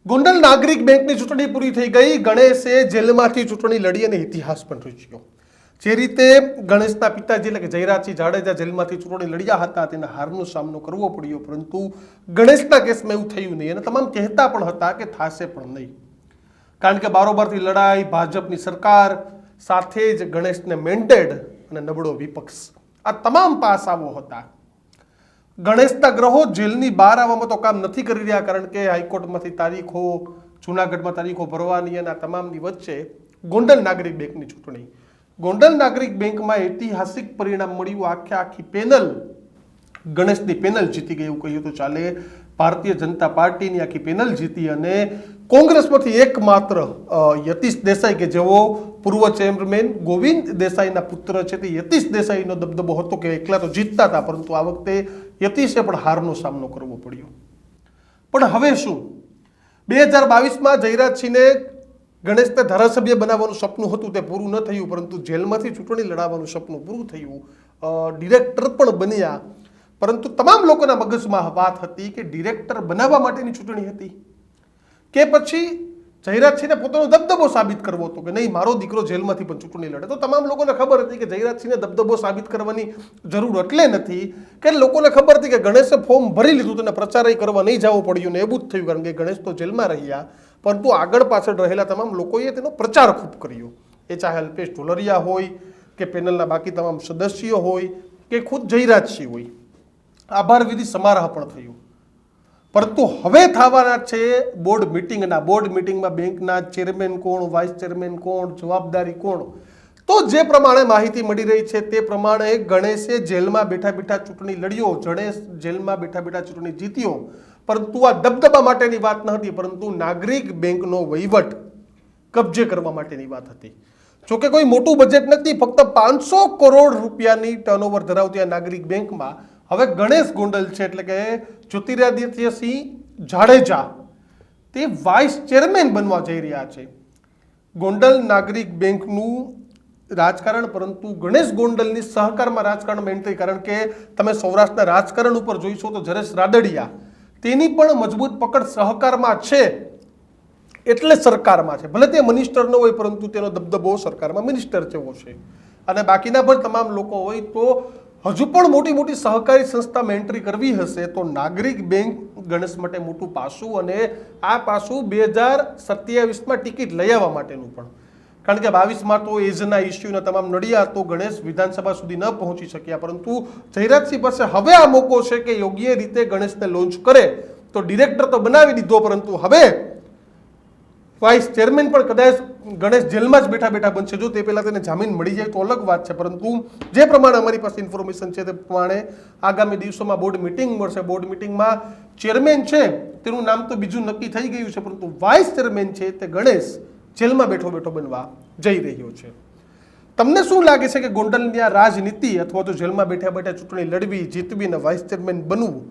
ગોંડલ નાગરિક બેંકની ચૂંટણી પૂરી થઈ ગઈ. ગણેશે જેલમાંથી ચૂંટણી લડી અને ઇતિહાસ પણ રચ્યો. જે રીતે ગણેશના પિતાજી એટલે કે જયરાજસિંહ જાડેજા જેલમાંથી ચૂંટણી લડ્યા હતા તેને હારનો સામનો કરવો પડ્યો, પરંતુ ગણેશના કેસમાં એવું થયું નહીં અને તમામ કહેતા પણ હતા કે થાશે પણ નહીં, કારણ કે બારોબારથી લડાઈ, ભાજપની સરકાર સાથે જ ગણેશને મેન્ડેડ અને નબળો વિપક્ષ, આ તમામ પાસાઓ હતા. ગણેશના ગ્રહો જેલની બહાર આવવામાં તો કામ નથી કરી રહ્યા, કારણ કે હાઈકોર્ટમાંથી તારીખો, જૂનાગઢમાં તારીખો ભરવાની અને આ તમામની વચ્ચે ગોંડલ નાગરિક બેંકની ચૂંટણી. ગોંડલ નાગરિક બેંકમાં ઐતિહાસિક પરિણામ મળ્યું. આખી પેનલ, ગણેશની પેનલ જીતી ગઈ એવું કહ્યું તો ચાલે. ભારતીય જનતા પાર્ટીની આખી પેનલ જીતી અને કોંગ્રેસમાંથી એકમાત્ર યતીશ દેસાઈ કે જેઓ પૂર્વ ચેરમેન ગોવિંદ દેસાઈના પુત્ર છે, તે યતીશ દેસાઈનો દબદબો હતો કે એકલા તો જીતતા હતા, પરંતુ આ વખતે યતીશે પણ હારનો સામનો કરવો પડ્યો. પણ હવે શું? 2022માં જયરાજસિંહને ગણેશને ધારાસભ્ય બનાવવાનું સપનું હતું, તે પૂરું ન થયું, પરંતુ જેલમાંથી ચૂંટણી લડાવવાનું સપનું પૂરું થયું. ડિરેક્ટર પણ બન્યા, પરંતુ તમામ લોકોના મગજમાં વાત હતી કે ડિરેક્ટર બનાવવા માટેની ચૂંટણી હતી કે પછી જયરાજસિંહને પોતાનો દબદબો સાબિત કરવો હતો કે નહીં, મારો દીકરો જેલમાંથી પણ ચૂંટણી લડે. તો તમામ લોકોને ખબર હતી કે જયરાજસિંહને દબદબો સાબિત કરવાની જરૂર એટલે નથી કે લોકોને ખબર હતી કે ગણેશે ફોર્મ ભરી લીધું તો પ્રચાર કરવા નહીં જવું પડ્યું ને એવું જ થયું, કારણ કે ગણેશ તો જેલમાં રહ્યા, પરંતુ આગળ પાછળ રહેલા તમામ લોકોએ તેનો પ્રચાર ખૂબ કર્યો. એ ચાહે અલ્પેશ ઢોલરિયા હોય કે પેનલના બાકી તમામ સદસ્યો હોય કે ખુદ જયરાજસિંહ હોય. આભાર વિધિ સમારોહ પણ થયું, પરંતુ હવે થવાના છે બોર્ડ મિટિંગના. બોર્ડ મિટિંગમાં બેંકના ચેરમેન કોણ, વાઇસ ચેરમેન કોણ, જવાબદારી કોણ. તો જે પ્રમાણે માહિતી મળી રહી છે તે પ્રમાણે ગણેશે જેલમાં બેઠા બેઠા ચૂંટણી લડ્યો, ગણેશ જેલમાં બેઠા બેઠા ચૂંટણી જીત્યો, પરંતુ આ દબદબા માટેની વાત ન હતી, પરંતુ નાગરિક બેંકનો વહીવટ કબજે કરવા માટેની વાત હતી. જોકે કોઈ મોટું બજેટ નથી, ફક્ત 500 કરોડ રૂપિયાની ટર્નઓવર ધરાવતી આ નાગરિક બેંકમાં હવે ગણેશ ગોંડલ છે, એટલે કે જ્યોતિરાદિત્યસિંહ જાડેજા, તે વાઇસ ચેરમેન બનવા જઈ રહ્યા છે. ગોંડલ નાગરિક બેંકનું રાજકારણ, પરંતુ ગણેશ ગોંડલની સહકારમાં રાજકારણમાં એન્ટ્રી, કારણ કે તમે સૌરાષ્ટ્રના રાજકારણ ઉપર જોઈશો તો જરેશ રાદડિયા, તેની પણ મજબૂત પકડ સહકારમાં છે, એટલે સરકારમાં છે. ભલે તે મિનિસ્ટર ન હોય, પરંતુ તેનો દબદબો સરકારમાં મિનિસ્ટર જેવો છે. અને બાકીના પણ તમામ લોકો હોય તો હજુ પણ મોટી મોટી સહકારી સંસ્થામાં એન્ટ્રી કરવી હશે તો નાગરિક બેંક ગણેશ માટે મોટું પાસું, અને આ પાસું 2027માં ટિકિટ લઈ આવવા માટેનું પણ, કારણ કે 22માં તો એજના ઇસ્યુના તમામ નડ્યા તો ગણેશ વિધાનસભા સુધી ન પહોંચી શક્યા, પરંતુ જયરાજસિંહ પાસે હવે આ મોકો છે કે યોગ્ય રીતે ગણેશને લોન્ચ કરે. તો ડિરેક્ટર તો બનાવી દીધો, પરંતુ હવે વાઇસ ચેરમેન પણ કદાચ ગણેશ જેલમાં જ બેઠા બેઠા બનશે. જો તે પહેલાં તેને જામીન મળી જાય તો અલગ વાત છે, પરંતુ જે પ્રમાણે અમારી પાસે ઇન્ફોર્મેશન છે તે પ્રમાણે આગામી દિવસોમાં બોર્ડ મિટિંગ મળશે. બોર્ડ મિટિંગમાં ચેરમેન છે તેનું નામ તો બીજું નક્કી થઈ ગયું છે, પરંતુ વાઇસ ચેરમેન છે તે ગણેશ જેલમાં બેઠો બેઠો બનવા જઈ રહ્યો છે. તમને શું લાગે છે કે ગોંડલની આ રાજનીતિ અથવા તો જેલમાં બેઠા બેઠા ચૂંટણી લડવી, જીતવી અને વાઇસ ચેરમેન બનવું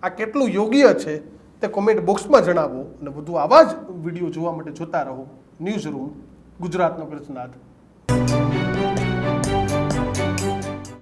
આ કેટલું યોગ્ય છે તે કોમેન્ટ બોક્સમાં જણાવો. અને વધુ આવા જ વિડીયો જોવા માટે જોતા રહો ન્યૂઝ રૂમ, ગુજરાતનો કૃષ્ણાથ.